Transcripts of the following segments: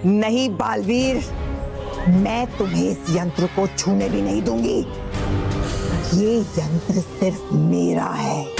नहीं बालवीर, मैं तुम्हें इस यंत्र को छूने भी नहीं दूंगी। ये यंत्र सिर्फ मेरा है।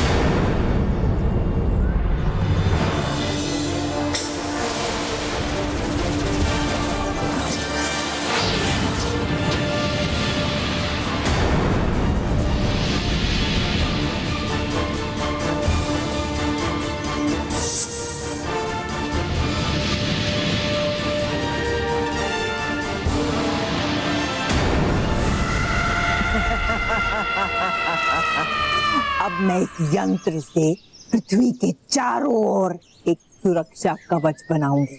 अब मैं इस यंत्र से पृथ्वी के चारों ओर एक सुरक्षा कवच बनाऊंगी।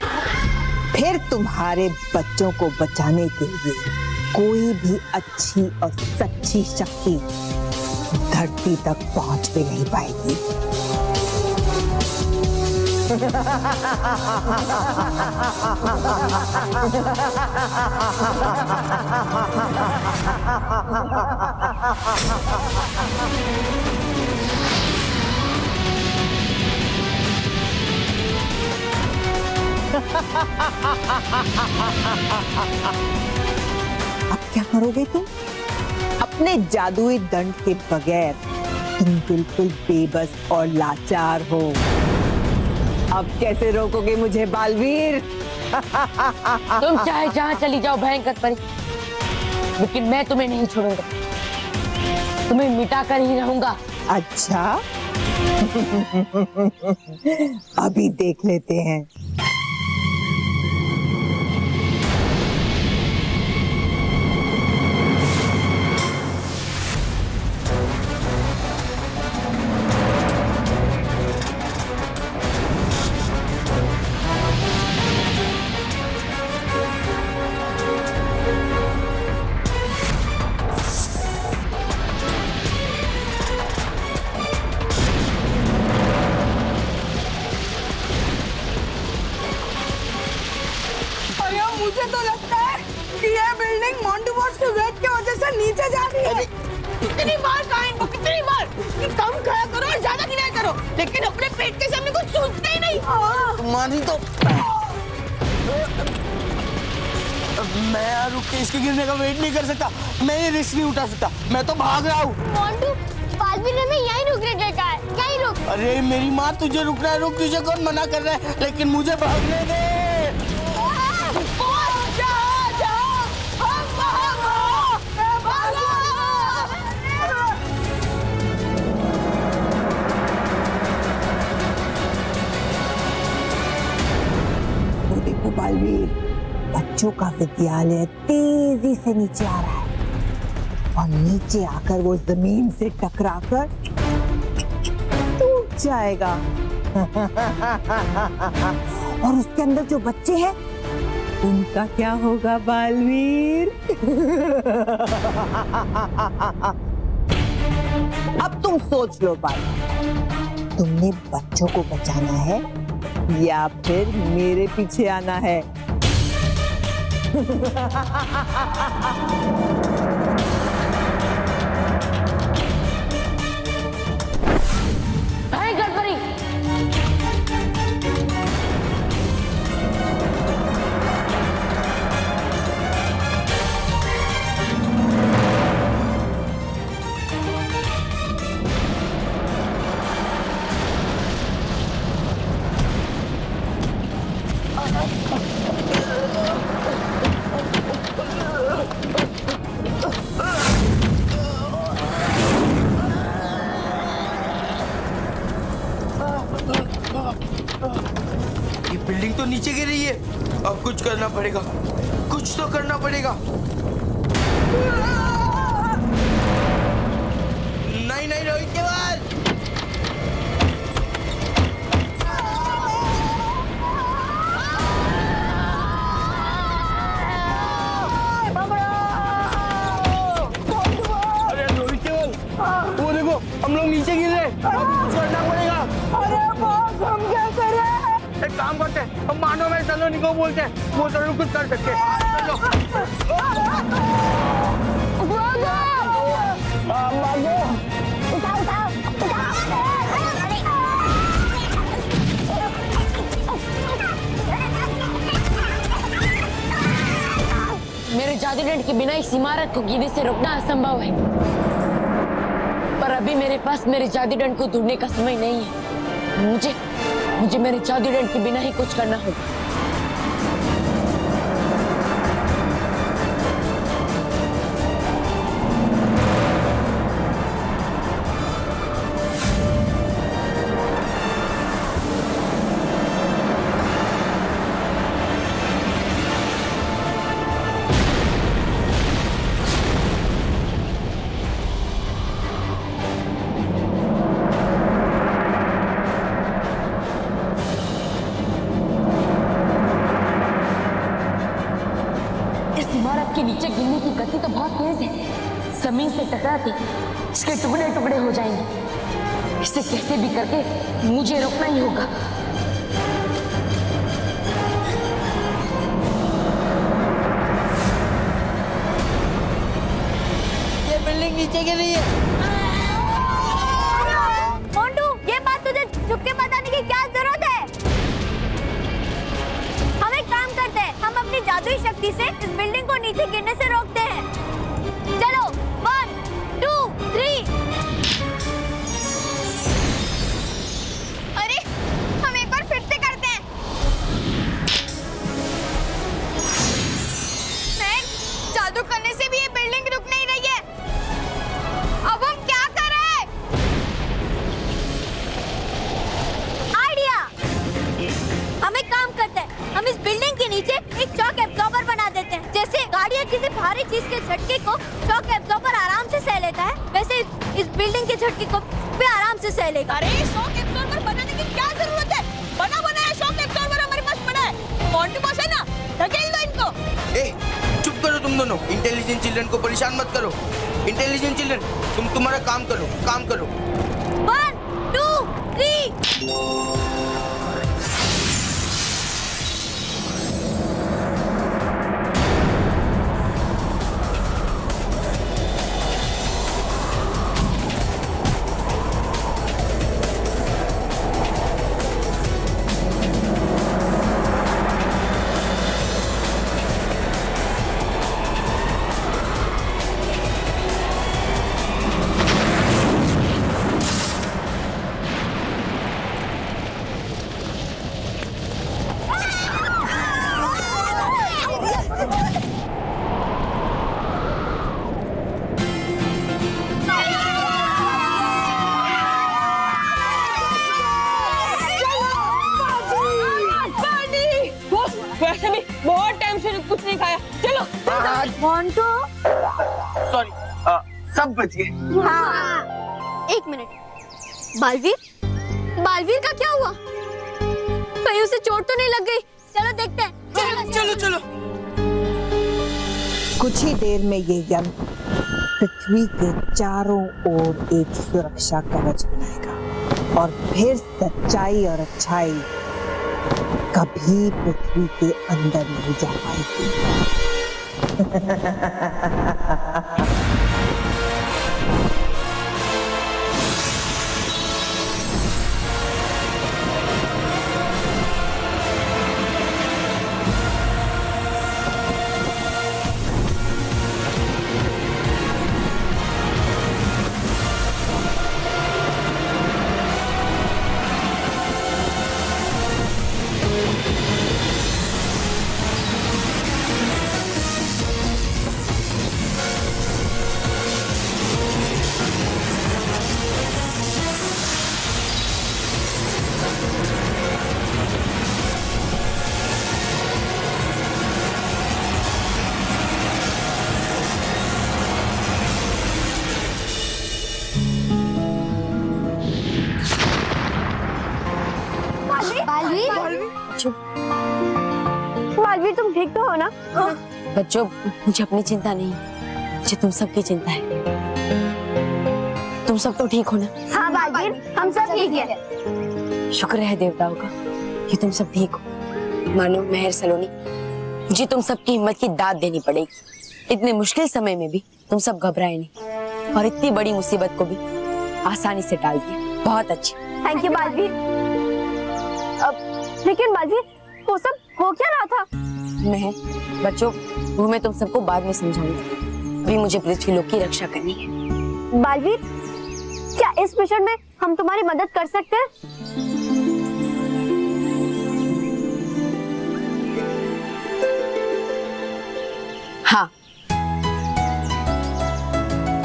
फिर तुम्हारे बच्चों को बचाने के लिए कोई भी अच्छी और सच्ची शक्ति धरती तक पहुंच भी नहीं पाएगी। अब क्या करोगे तुम? अपने जादुई दंड के बगैर तुम बिल्कुल बेबस और लाचार हो। अब कैसे रोकोगे मुझे बालवीर? तुम चाहे जहां चली जाओ भयंकर परी, लेकिन मैं तुम्हें नहीं छोड़ूंगा। तुम्हें मिटा कर ही रहूंगा। अच्छा अभी देख लेते हैं। मुझे तो लगता है कि ये बिल्डिंग मोंटू बॉस के वेट की वजह से नीचे जा रही है। कितनी बार कहा इनको, कितनी बार कि कम खाया करो और ज्यादा गिनाया करो, लेकिन अपने पेट के सामने कुछ सोचते ही नहीं। तुम्हारी तो मैं यहाँ रुक के इसके गिरने का वेट नहीं कर सकता। मैं ये रिस्क नहीं उठा सकता। मैं तो भाग रहा हूँ। मोंटू, बालवीर ने यहीं रुकने के कहा है, यहीं रुक। अरे मेरी माँ, तुझे रुकना है रुक, तुझे कौन मना कर रहा है, लेकिन मुझे भागने दे। देखो बालवीर, बच्चों का विद्यालय तेजी से नीचे आ रहा है और नीचे आकर वो जमीन से टकराकर टूट जाएगा। और उसके अंदर जो बच्चे हैं उनका क्या होगा बालवीर? अब तुम सोच लो बालवीर, तुमने बच्चों को बचाना है या फिर मेरे पीछे आना है? भयंकर परी, ये बिल्डिंग तो नीचे गिर रही है। अब कुछ करना पड़ेगा, कुछ तो करना पड़ेगा। नहीं नहीं रोहित के बाद। अरे रोहित के बाद, वो देखो हम लोग नीचे गिर रहे। अब कुछ करना पड़ेगा। अरे बॉस, हम क्या करें? एक काम करते हैं, हम मानो में सलोनी को बोलते हैं, वो जरूर कुछ कर सकते हैं। जादू डंड के बिना इस इमारत को गिरने से रोकना असंभव है। पर अभी मेरे पास मेरे जादू डंड को ढूंढने का समय नहीं है। मुझे मेरे जादू डंड के बिना ही कुछ करना होगा। इमारत के नीचे गिरने की गति तो बहुत तेज है। जमीन से टकराती इसके टुकड़े टुकड़े हो जाएंगे। इसे कैसे भी करके मुझे रोकना ही होगा। ये बिल्डिंग नीचे गिर रही है। मोंटू, ये बात तुझे छुप के बताने की क्या जरूरत है? हम एक काम करते हैं, हम अपनी जादुई शक्ति से इस बिल्डिंग को नीचे गिरने से रोकते हैं। चलो 1 2 3। अरे हम एक बार फिर से करते हैं। जादू करने से भी ये बिल्डिंग रुक नहीं रही है। अब हम क्या करें? आइडिया! हम एक काम करते हैं, हम इस बिल्डिंग के नीचे एक शॉक एब्जॉर्बर बना देते हैं। जैसे गाड़ी किसी भारी चीज के झटके को शॉक एब्जॉर्बर आराम से सह लेता है, वैसे इस बिल्डिंग के झटके को भी आराम से सह लेगा। अरे शॉक एब्जॉर्बर बनाने की क्या जरूरत है? बना बनाया शॉक एब्जॉर्बर हमारे पास पड़ा है। मोंटू बॉस है ना, धकेल दो इनको। ए, चुप करो तुम दोनों। इंटेलिजेंट चिल्ड्रन को परेशान मत करो। इंटेलिजेंट चिल्ड्रन, तुम तुम्हारा काम करो, काम करो। 1 2 3। वैसे भी बहुत टाइम से कुछ नहीं खाया। चलो मोंटू, सॉरी, सब बच गए। हाँ। 1 मिनट। बालवीर का क्या हुआ? कहीं उसे चोट तो नहीं लग गई? चलो देखते हैं। चलो चलो। कुछ ही देर में ये यंत्र पृथ्वी के चारों ओर एक सुरक्षा कवच बनाएगा और फिर सच्चाई और अच्छाई कभी पृथ्वी के अंदर नहीं जा पाएगी। बालवीर, तुम ठीक तो हो ना? बच्चों, मुझे अपनी चिंता नहीं, मुझे तुम सबकी चिंता है। तुम सब तो ठीक हो ना? हाँ बालवीर, हम सब ठीक है। शुक्र है देवताओं का कि तुम सब ठीक हो। मानो मेहर सलोनी, मुझे तुम सबकी हिम्मत की दाद देनी पड़ेगी। इतने मुश्किल समय में भी तुम सब घबराए नहीं और इतनी बड़ी मुसीबत को भी आसानी से टाल दिया। बहुत अच्छे। Thank you Baalveer. लेकिन बालवीर, वो सब हो क्या रहा था? मैं बच्चों वो मैं तुम सबको बाद में समझाऊंगी। अभी मुझे पृथ्वी लोक की रक्षा करनी है। बालवीर, क्या इस मिशन में हम तुम्हारी मदद कर सकते हैं? हाँ,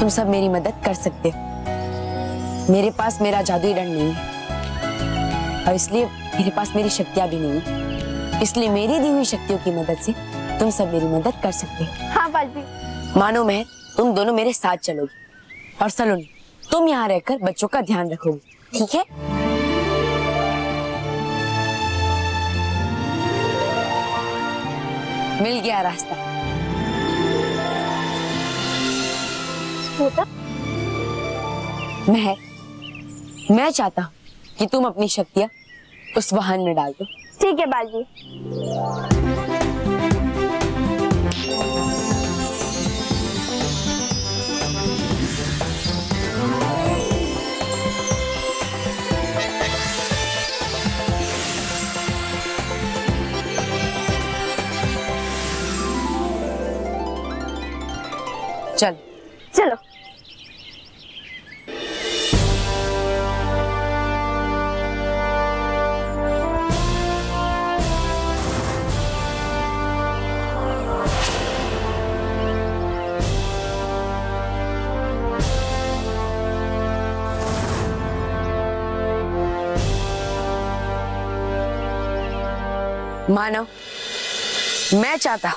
तुम सब मेरी मदद कर सकते हो। मेरे पास मेरा जादुई दंड नहीं है और इसलिए मेरे पास मेरी शक्तियां भी नहीं है। इसलिए मेरी दी हुई शक्तियों की मदद से तुम सब मेरी मदद कर सकते हो। हाँ बालवीर। मानो मैं तुम दोनों मेरे साथ चलोगी और सलोनी तुम यहाँ रहकर बच्चों का ध्यान रखोगी, ठीक है? मिल गया रास्ता। मैं चाहता हूँ कि तुम अपनी शक्तियाँ उस वाहन में डाल दो। ठीक है बालवीर। चल चलो। मानव, मैं चाहता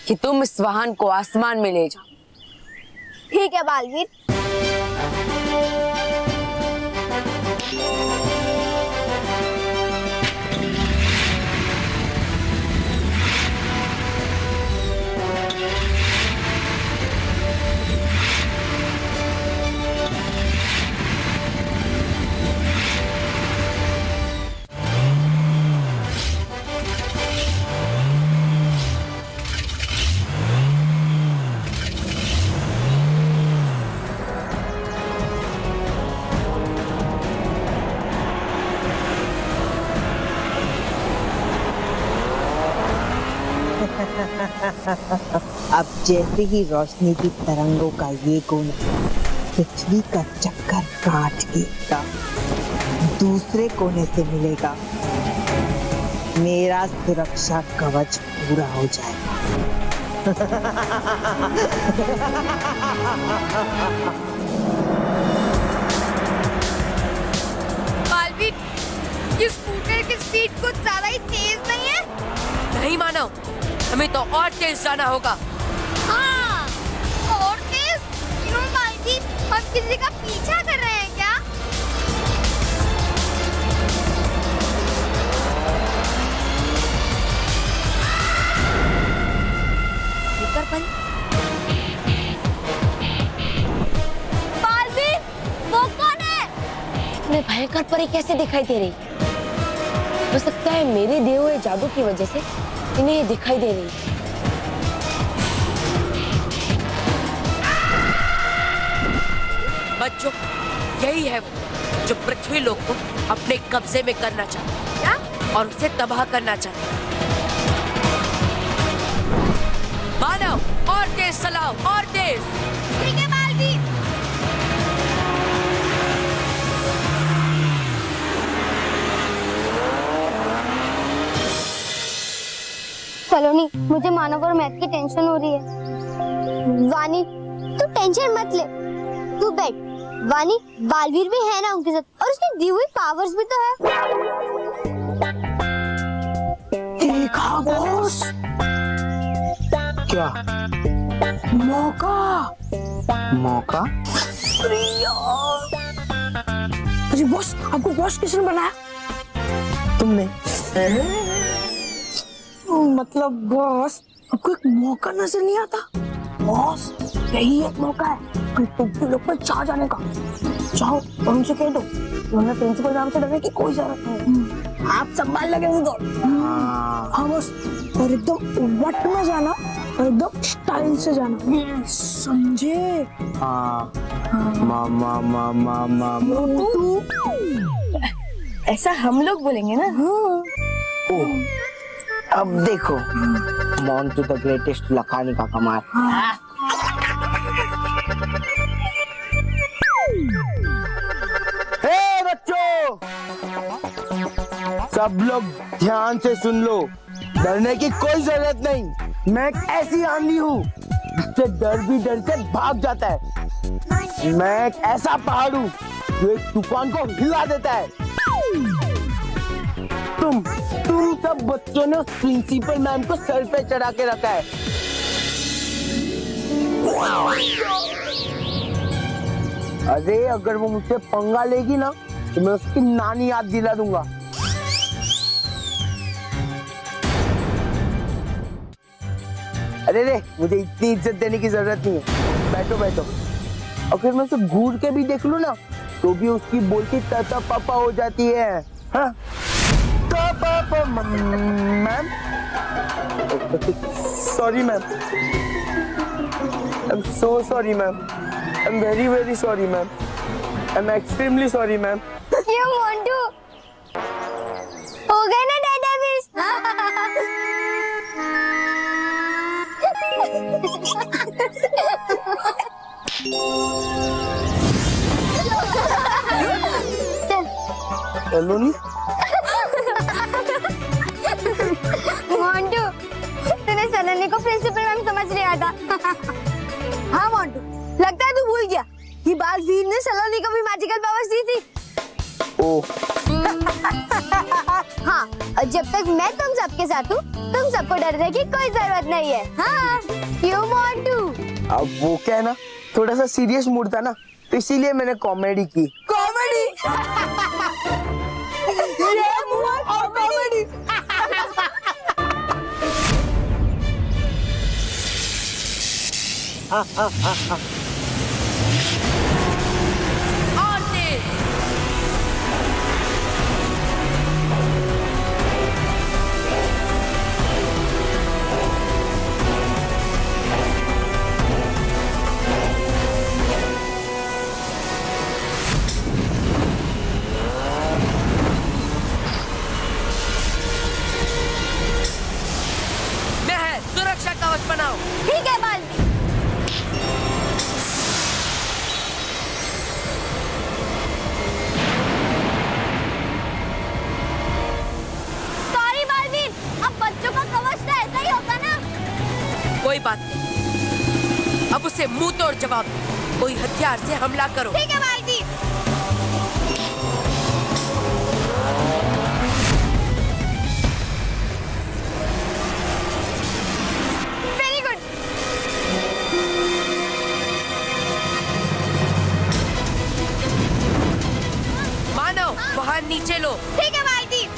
कि तुम इस वाहन को आसमान में ले जाओ। ठीक है बालवीर। अब जैसे ही रोशनी की तरंगों का ये कोना पृथ्वी का चक्कर काट के दूसरे कोने से मिलेगा, मेरा सुरक्षा कवच पूरा हो जाएगा। बालवीर, ये स्कूटर की स्पीड कुछ ज्यादा ही तेज नहीं है? नहीं मानव, हमें तो और तेज जाना होगा। हाँ, और तेज? क्यों बालवीर, हम किसी का पीछा कर रहे हैं क्या? बालवीर, वो कौन है? इतने भयंकर परी कैसे दिखाई दे रही? हो सकता है मेरे दिए हुए जादू की वजह से इन्हें ये दिखाई दे रही है। बच्चों, यही है वो जो पृथ्वी लोक को अपने कब्जे में करना चाहता है और उसे तबाह करना चाहता है। मानव, और तेज चलाओ, और तेज। ठीक है बालवीर। सलोनी, मुझे मानव और मैथ की टेंशन हो रही है। वानी, तू टेंशन मत ले, तू बैठ। वानी, बालवीर भी है ना उनके साथ और उसकी दी हुई पावर्स भी तो है। देखा बॉस? क्या मौका? मौका? अरे बॉस, आपको बॉस किसने बनाया? तुमने? मतलब बॉस, आपको एक मौका नजर नहीं आता? बॉस, यही एक मौका है पृथ्वी लोक पर छा जाने का। जाओ और उनसे कह दो, उन्हें प्रिंसिपल मैम से डरने की कोई जरूरत नहीं। आप संभाल लगे उनको। हाँ बॉस, और एकदम वट में जाना और एकदम स्टाइल से जाना, समझे? हाँ। मामा ऐसा हम लोग बोलेंगे ना? ओ, अब देखो मोंटू द ग्रेटेस्ट लखानी का कमाल। हे बच्चों, सब लोग ध्यान से सुन लो, डरने की कोई जरूरत नहीं। मैं एक ऐसी आंधी हूँ जिससे डर भी डर से भाग जाता है। मैं एक ऐसा पहाड़ हूँ जो एक तूफान को हिला देता है। तुम सब बच्चों ने उस प्रिंसिपल मैम को सर पे चढ़ा के रखा है। अरे अगर वो मुझसे पंगा लेगी ना तो मैं उसकी नानी याद दिला दूंगा। अरे मुझे इतनी इज्जत देने की जरूरत नहीं है। बैठो बैठो। अगर मैं उसे घूर के भी देख लूं ना तो भी उसकी बोलती ताता पापा हो जाती है। हाँ? Ma'am, sorry ma'am, I am so sorry ma'am, I am very very sorry ma'am, I am extremely sorry ma'am. क्यों मोंटू, हो गए ना डेटाबेस? चलो नहीं। मोंटू, तूने सलोनी को प्रिंसिपल मैम समझ लिया था। हाँ मोंटू, लगता है तू भूल गया कि बालवीर ने सलोनी को भी मैजिकल पावर्स दी थी। ओह, हाँ, और जब तक मैं तुम सबके साथ हूँ, तुम सबको डरने की कोई जरूरत नहीं है। हाँ, क्यों मोंटू? अब वो क्या है ना, थोड़ा सा सीरियस मूड था ना, तो इसीलिए मैंने कॉमेडी की। कॉमेडी? कॉमेडी? सुरक्षा कवच बनाओ। ठीक है बालवीर। सॉरी बालवीर, अब बच्चों का कवच तो ऐसा ही होगा ना? कोई बात नहीं, अब उसे मुंह तोड़ जवाब दो। कोई हथियार से हमला करो। ठीक है बालवीर। Very good. मानव, वहाँ नीचे लो। ठीक है Baalveer.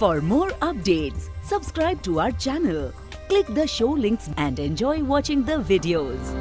For more updates, subscribe to our channel, click the show links and enjoy watching the videos.